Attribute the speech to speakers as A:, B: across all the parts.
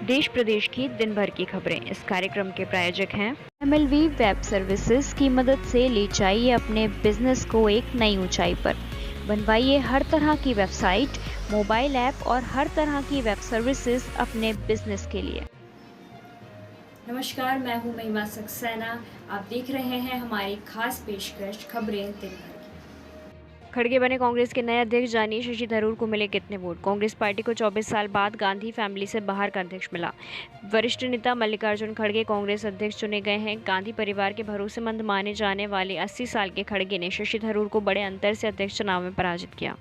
A: देश प्रदेश की दिन भर की खबरें। इस कार्यक्रम के प्रायोजक हैं MLV वेब सर्विसेज की मदद से ले जाइए अपने बिजनेस को एक नई ऊंचाई पर। बनवाइए हर तरह की वेबसाइट, मोबाइल ऐप और हर तरह की वेब सर्विसेज अपने बिजनेस के लिए।
B: नमस्कार, मैं हूं महिमा सक्सेना। आप देख रहे हैं हमारी खास पेशकश खबरें दिन भर की।
A: खड़गे बने कांग्रेस के नए अध्यक्ष, जानिए शशि थरूर को मिले कितने वोट। कांग्रेस पार्टी को 24 साल बाद गांधी फैमिली से बाहर का अध्यक्ष मिला। वरिष्ठ नेता मल्लिकार्जुन खड़गे कांग्रेस अध्यक्ष चुने गए हैं। गांधी परिवार के भरोसेमंद माने जाने वाले 80 साल के खड़गे ने शशि थरूर को बड़े अंतर से अध्यक्ष चुनाव में पराजित किया।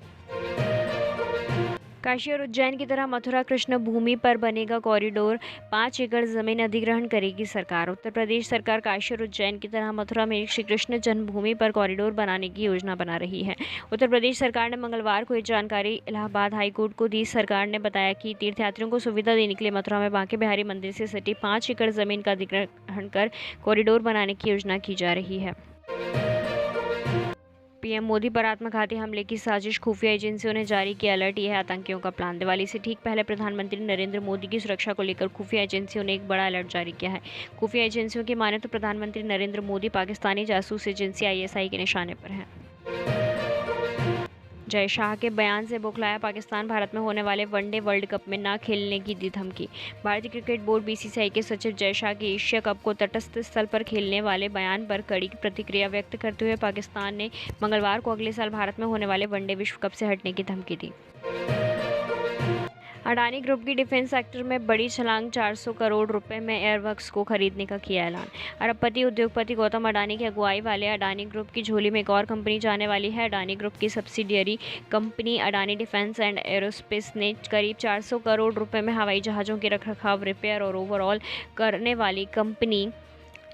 A: काशी और उज्जैन की तरह मथुरा कृष्ण भूमि पर बनेगा कॉरिडोर। 5 एकड़ जमीन अधिग्रहण करेगी सरकार। उत्तर प्रदेश सरकार काशी और उज्जैन की तरह मथुरा में श्री कृष्ण जन्मभूमि पर कॉरिडोर बनाने की योजना बना रही है। उत्तर प्रदेश सरकार ने मंगलवार को ये जानकारी इलाहाबाद हाईकोर्ट को दी। सरकार ने बताया कि तीर्थयात्रियों को सुविधा देने के लिए मथुरा में बांके बिहारी मंदिर से सटी 5 एकड़ जमीन का अधिग्रहण कर कॉरिडोर बनाने की योजना की जा रही है। पीएम मोदी पर आत्मघाती हमले की साजिश, खुफिया एजेंसियों ने जारी किया अलर्ट। यह है आतंकियों का प्लान। दिवाली से ठीक पहले प्रधानमंत्री नरेंद्र मोदी की सुरक्षा को लेकर खुफिया एजेंसियों ने एक बड़ा अलर्ट जारी किया है। खुफिया एजेंसियों की माने तो प्रधानमंत्री नरेंद्र मोदी पाकिस्तानी जासूस एजेंसी ISI के निशाने पर हैं। जय शाह के बयान से बौखलाया पाकिस्तान, भारत में होने वाले वनडे वर्ल्ड कप में न खेलने की दी धमकी। भारतीय क्रिकेट बोर्ड BCCI के सचिव जय शाह के एशिया कप को तटस्थ स्थल पर खेलने वाले बयान पर कड़ी प्रतिक्रिया व्यक्त करते हुए पाकिस्तान ने मंगलवार को अगले साल भारत में होने वाले वनडे विश्व कप से हटने की धमकी दी। अडानी ग्रुप की डिफेंस सेक्टर में बड़ी छलांग, 400 करोड़ रुपए में एयरवर्क्स को खरीदने का किया ऐलान। अरबपति उद्योगपति गौतम अडानी की अगुवाई वाले अडानी ग्रुप की झोली में एक और कंपनी जाने वाली है। अडानी ग्रुप की subsidiary company Adani defence and aerospace ने करीब 400 करोड़ रुपए में हवाई जहाज़ों के रखरखाव, रिपेयर और ओवरऑल करने वाली कंपनी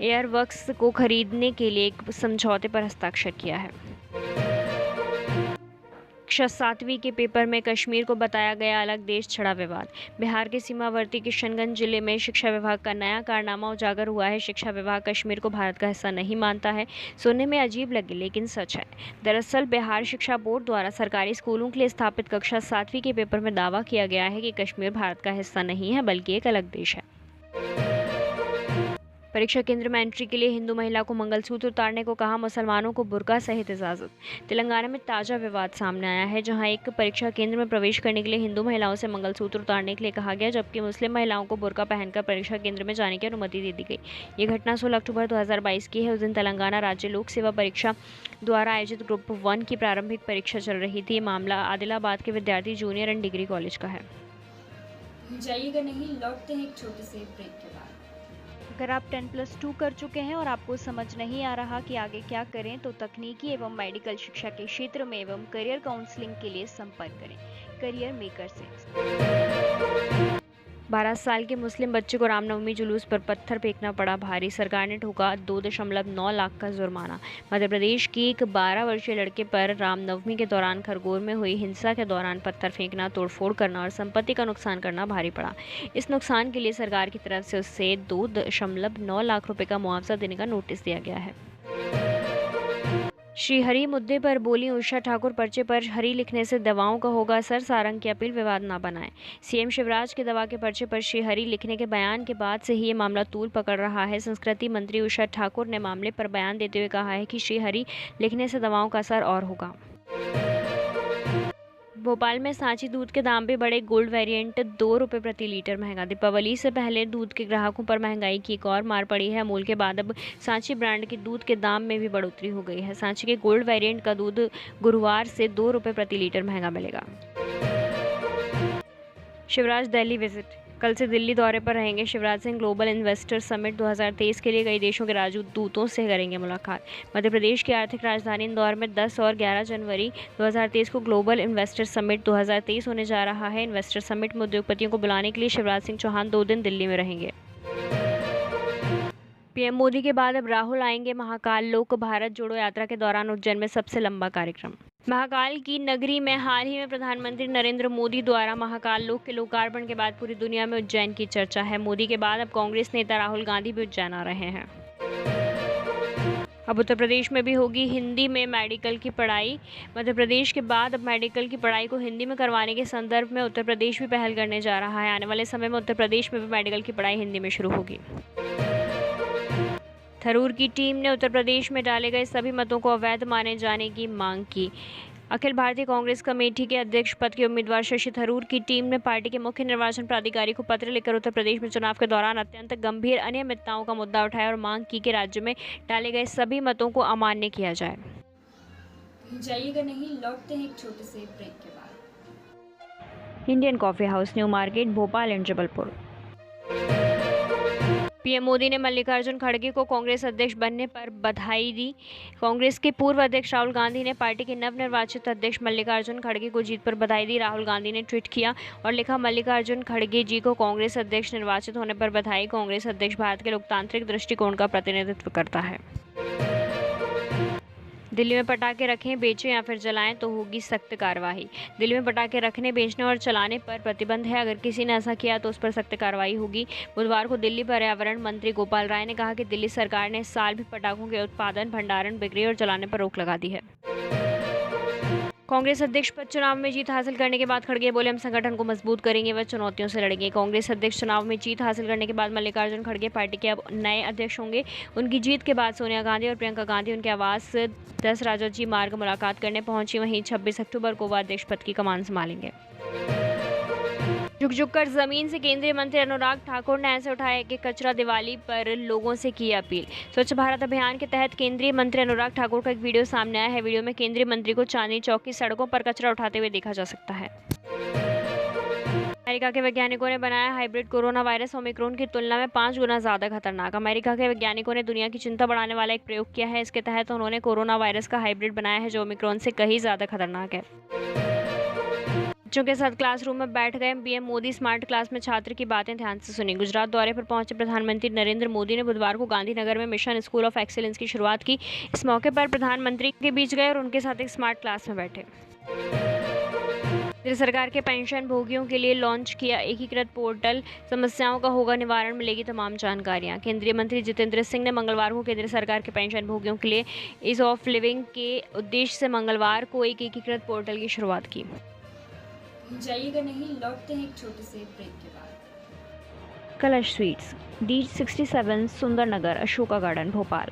A: एयरवर्क्स को खरीदने के लिए एक समझौते पर हस्ताक्षर किया है। कक्षा 7वीं के पेपर में कश्मीर को बताया गया अलग देश, छिड़ा विवाद। बिहार के सीमावर्ती किशनगंज जिले में शिक्षा विभाग का नया कारनामा उजागर हुआ है। शिक्षा विभाग कश्मीर को भारत का हिस्सा नहीं मानता है। सुनने में अजीब लगे लेकिन सच है। दरअसल बिहार शिक्षा बोर्ड द्वारा सरकारी स्कूलों के लिए स्थापित कक्षा 7वीं के पेपर में दावा किया गया है कि कश्मीर भारत का हिस्सा नहीं है बल्कि एक अलग देश है। परीक्षा केंद्र में एंट्री के लिए हिंदू महिला को मंगलसूत्र उतारने को कहा, मुसलमानों को बुर्का सहित इजाजत। तेलंगाना में ताजा विवाद सामने आया है, जहां एक परीक्षा केंद्र में प्रवेश करने के लिए हिंदू महिलाओं से मंगलसूत्र उतारने के लिए कहा गया, जबकि मुस्लिम महिलाओं को बुर्का पहनकर परीक्षा केंद्र में जाने की अनुमति दे दी गई। ये घटना 16 अक्टूबर 2022 की है। उस दिन तेलंगाना राज्य लोक सेवा परीक्षा द्वारा आयोजित ग्रुप 1 की प्रारंभिक परीक्षा चल रही थी। मामला आदिलाबाद के विद्यार्थी जूनियर एंड डिग्री कॉलेज का है।
B: जाइएगा नहीं, लौटते हैं एक छोटे से ब्रेक के बाद।
A: अगर आप 10+2 कर चुके हैं और आपको समझ नहीं आ रहा कि आगे क्या करें, तो तकनीकी एवं मेडिकल शिक्षा के क्षेत्र में एवं करियर काउंसलिंग के लिए संपर्क करें करियर मेकर से। 12 साल के मुस्लिम बच्चे को रामनवमी जुलूस पर पत्थर फेंकना पड़ा भारी। सरकार ने ठोका 2.9 लाख का जुर्माना। मध्य प्रदेश की एक 12 वर्षीय लड़के पर रामनवमी के दौरान खरगोन में हुई हिंसा के दौरान पत्थर फेंकना, तोड़फोड़ करना और संपत्ति का नुकसान करना भारी पड़ा। इस नुकसान के लिए सरकार की तरफ से उससे 2.9 लाख रुपए का मुआवजा देने का नोटिस दिया गया है। श्रीहरि मुद्दे पर बोली उषा ठाकुर, पर्चे पर हरि लिखने से दवाओं का होगा असर, सारंग की अपील विवाद ना बनाएं। CM शिवराज के दवा के पर्चे पर श्रीहरि लिखने के बयान के बाद से ही ये मामला तूल पकड़ रहा है। संस्कृति मंत्री उषा ठाकुर ने मामले पर बयान देते हुए कहा है कि श्रीहरि लिखने से दवाओं का असर और होगा। भोपाल में सांची दूध के दाम भी बढ़े, गोल्ड वेरिएंट 2 रुपये प्रति लीटर महंगा। दीपावली से पहले दूध के ग्राहकों पर महंगाई की एक और मार पड़ी है। अमूल के बाद अब सांची ब्रांड के दूध के दाम में भी बढ़ोतरी हो गई है। सांची के गोल्ड वेरिएंट का दूध गुरुवार से 2 रुपये प्रति लीटर महंगा मिलेगा। शिवराज दिल्ली विजिट, कल से दिल्ली दौरे पर रहेंगे Shivraj Singh. Global investor summit 2023 के लिए कई देशों के राजदूतों से करेंगे मुलाकात। मध्य प्रदेश की आर्थिक राजधानी इंदौर में 10 और 11 जनवरी 2023 को ग्लोबल इन्वेस्टर समिट 2023 होने जा रहा है। इन्वेस्टर समिट में उद्योगपतियों को बुलाने के लिए शिवराज सिंह चौहान 2 दिन दिल्ली में रहेंगे। पीएम मोदी के बाद अब राहुल आएंगे महाकाल लोक भारत जोड़ो यात्रा के दौरान उज्जैन में सबसे लंबा कार्यक्रम। महाकाल की नगरी में हाल ही में प्रधानमंत्री नरेंद्र मोदी द्वारा महाकाल लोक के लोकार्पण के बाद पूरी दुनिया में उज्जैन की चर्चा है। मोदी के बाद अब कांग्रेस नेता राहुल गांधी भी उज्जैन आ रहे हैं। अब उत्तर प्रदेश में भी होगी हिंदी में मेडिकल की पढ़ाई। मध्य प्रदेश के बाद अब मेडिकल की पढ़ाई को हिंदी में करवाने के संदर्भ में उत्तर प्रदेश भी पहल करने जा रहा है। आने वाले समय में उत्तर प्रदेश में भी मेडिकल की पढ़ाई हिंदी में शुरू होगी। थरूर की टीम ने उत्तर प्रदेश में डाले गए सभी मतों को अवैध माने जाने की मांग की। अखिल भारतीय कांग्रेस कमेटी के अध्यक्ष पद के उम्मीदवार शशि थरूर की टीम ने पार्टी के मुख्य निर्वाचन प्राधिकारी को पत्र लिखकर उत्तर प्रदेश में चुनाव के दौरान अत्यंत गंभीर अनियमितताओं का मुद्दा उठाया और मांग की कि राज्य में डाले गए सभी मतों को अमान्य किया जाए।
B: जाइएगा नहीं, लौटते हैं एक छोटे से ब्रेक के बाद।
A: Indian coffee house, new market, Bhopal and Jabalpur. PM Modi ने मल्लिकार्जुन खड़गे को कांग्रेस अध्यक्ष बनने पर बधाई दी। कांग्रेस के पूर्व अध्यक्ष राहुल गांधी ने पार्टी के नवनिर्वाचित अध्यक्ष मल्लिकार्जुन खड़गे को जीत पर बधाई दी। राहुल गांधी ने ट्वीट किया और लिखा, मल्लिकार्जुन खड़गे जी को कांग्रेस अध्यक्ष निर्वाचित होने पर बधाई। कांग्रेस अध्यक्ष भारत के लोकतांत्रिक दृष्टिकोण का प्रतिनिधित्व करता है। दिल्ली में पटाखे रखें, बेचें या फिर जलाएं तो होगी सख्त कार्रवाई। दिल्ली में पटाखे रखने, बेचने और चलाने पर प्रतिबंध है। अगर किसी ने ऐसा किया तो उस पर सख्त कार्रवाई होगी। बुधवार को दिल्ली पर्यावरण मंत्री गोपाल राय ने कहा कि दिल्ली सरकार ने इस साल भी पटाखों के उत्पादन, भंडारण, बिक्री और जलाने पर रोक लगा दी है। कांग्रेस अध्यक्ष पद चुनाव में जीत हासिल करने के बाद खड़गे बोले, हम संगठन को मजबूत करेंगे व चुनौतियों से लड़ेंगे। कांग्रेस अध्यक्ष चुनाव में जीत हासिल करने के बाद मल्लिकार्जुन खड़गे पार्टी के अब नए अध्यक्ष होंगे। उनकी जीत के बाद सोनिया गांधी और प्रियंका गांधी उनके आवास 10 राजाजी मार्ग मुलाकात करने पहुंची। वहीं 26 अक्टूबर को वह अध्यक्ष पद की कमान संभालेंगे। झुक कर जमीन से केंद्रीय मंत्री अनुराग ठाकुर ने ऐसे उठाया कि कचरा दिवाली पर लोगों से की अपील। स्वच्छ भारत अभियान के तहत केंद्रीय मंत्री अनुराग ठाकुर का एक वीडियो सामने आया है। वीडियो में केंद्रीय मंत्री को चांदनी चौक की सड़कों पर कचरा उठाते हुए देखा जा सकता है। अमेरिका के वैज्ञानिकों ने बनाया हाइब्रिड कोरोना वायरस ओमिक्रॉन की तुलना में 5 गुना ज्यादा खतरनाक। अमेरिका के वैज्ञानिकों ने दुनिया की चिंता बढ़ाने वाला एक प्रयोग किया है। इसके तहत उन्होंने कोरोना वायरस का हाइब्रिड बनाया है जो ओमिक्रॉन से कहीं ज्यादा खतरनाक है। बच्चों के साथ क्लासरूम में बैठ गए पीएम मोदी। स्मार्ट क्लास में छात्र की बातें ध्यान से सुनी। गुजरात दौरे पर पहुंचे प्रधानमंत्री नरेंद्र मोदी ने बुधवार को गांधीनगर में मिशन स्कूल ऑफ एक्सीलेंस की शुरुआत की। इस मौके पर प्रधानमंत्री के बीच गए और उनके साथ एक स्मार्ट क्लास में बैठे। केंद्र सरकार के पेंशन भोगियों के लिए लॉन्च किया एकीकृत पोर्टल, समस्याओं का होगा निवारण, मिलेगी तमाम जानकारियां। केंद्रीय मंत्री जितेंद्र सिंह ने मंगलवार को केंद्र सरकार के पेंशन भोगियों के लिए ईज ऑफ लिविंग के उद्देश्य से मंगलवार को एक एकीकृत पोर्टल की शुरुआत की।
B: जाइएगा नहीं, लौटते हैं एक छोटे से ब्रेक के बाद।
A: कलश स्वीट्स, D67, सुंदर नगर, अशोका गार्डन, भोपाल।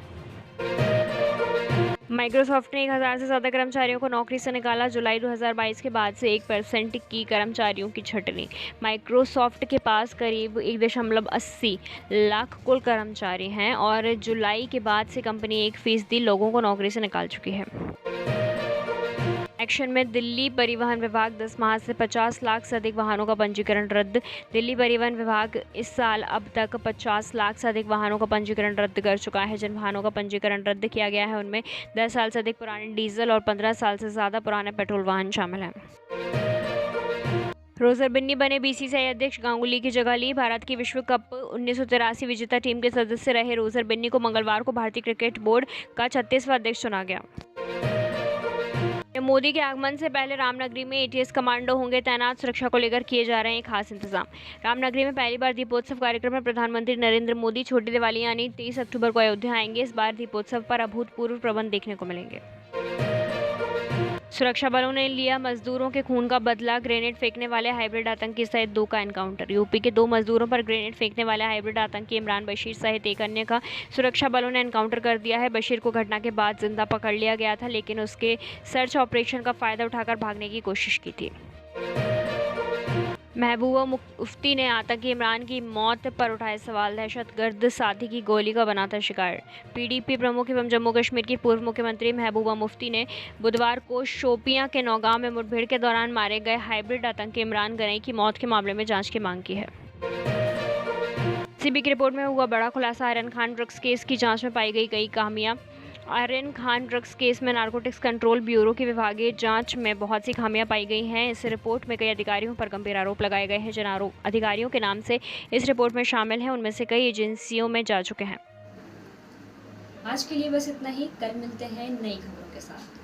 A: माइक्रोसॉफ्ट ने 1000 से ज़्यादा कर्मचारियों को नौकरी से निकाला। जुलाई 2022 के बाद से 1% की कर्मचारियों की छटनी। माइक्रोसॉफ्ट के पास करीब 1.80 लाख कुल कर्मचारी हैं और जुलाई के बाद से कंपनी 1% लोगों को नौकरी से निकाल चुकी है। एक्शन में दिल्ली परिवहन विभाग 10 माह से 50 लाख से अधिक वाहनों का पंजीकरण रद्द। दिल्ली परिवहन विभाग इस साल अब तक 50 लाख से अधिक वाहनों का पंजीकरण रद्द कर चुका है। जिन वाहनों का पंजीकरण रद्द किया गया है उनमें 10 साल से अधिक पुराने डीजल और 15 साल से ज़्यादा पुराने पेट्रोल वाहन शामिल हैं। रोजर बिन्नी बने बीसीसीआई अध्यक्ष, गांगुली की जगह ली। भारत की विश्व कप 1983 विजेता टीम के सदस्य रहे रोजर बिन्नी को मंगलवार को भारतीय क्रिकेट बोर्ड का 36वां अध्यक्ष चुना गया। मोदी के आगमन से पहले रामनगरी में एटीएस कमांडो होंगे तैनात। सुरक्षा को लेकर किए जा रहे हैं खास इंतजाम। रामनगरी में पहली बार दीपोत्सव कार्यक्रम में प्रधानमंत्री नरेंद्र मोदी छोटी दिवाली यानी 23 अक्टूबर को अयोध्या आएंगे। इस बार दीपोत्सव पर अभूतपूर्व प्रबंध देखने को मिलेंगे। सुरक्षा बलों ने लिया मजदूरों के खून का बदला। ग्रेनेड फेंकने वाले हाइब्रिड आतंकी सहित 2 का एनकाउंटर। यूपी के 2 मजदूरों पर ग्रेनेड फेंकने वाले हाइब्रिड आतंकी इमरान बशीर सहित एक अन्य का सुरक्षा बलों ने एनकाउंटर कर दिया है। बशीर को घटना के बाद जिंदा पकड़ लिया गया था, लेकिन उसके सर्च ऑपरेशन का फायदा उठाकर भागने की कोशिश की थी। महबूबा मुफ्ती ने आतंकी इमरान की मौत पर उठाए सवाल। दहशतगर्द साथी की गोली का बना था शिकार। पीडीपी प्रमुख एवं जम्मू कश्मीर की पूर्व मुख्यमंत्री महबूबा मुफ्ती ने बुधवार को शोपियां के नौगांव में मुठभेड़ के दौरान मारे गए हाइब्रिड आतंकी इमरान गनई की मौत के मामले में जांच की मांग की है। सीबी की रिपोर्ट में हुआ बड़ा खुलासा। आर्यन खान ड्रग्स केस की जांच में पाई गई कई खामियां। आर्यन खान ड्रग्स केस में नारकोटिक्स कंट्रोल ब्यूरो की विभागीय जांच में बहुत सी खामियां पाई गई हैं। इस रिपोर्ट में कई अधिकारियों पर गंभीर आरोप लगाए गए हैं। जिन अधिकारियों के नाम से इस रिपोर्ट में शामिल हैं उनमें से कई एजेंसियों में जा चुके हैं।
B: आज के लिए बस इतना ही। कल मिलते हैं नई खबरों के साथ।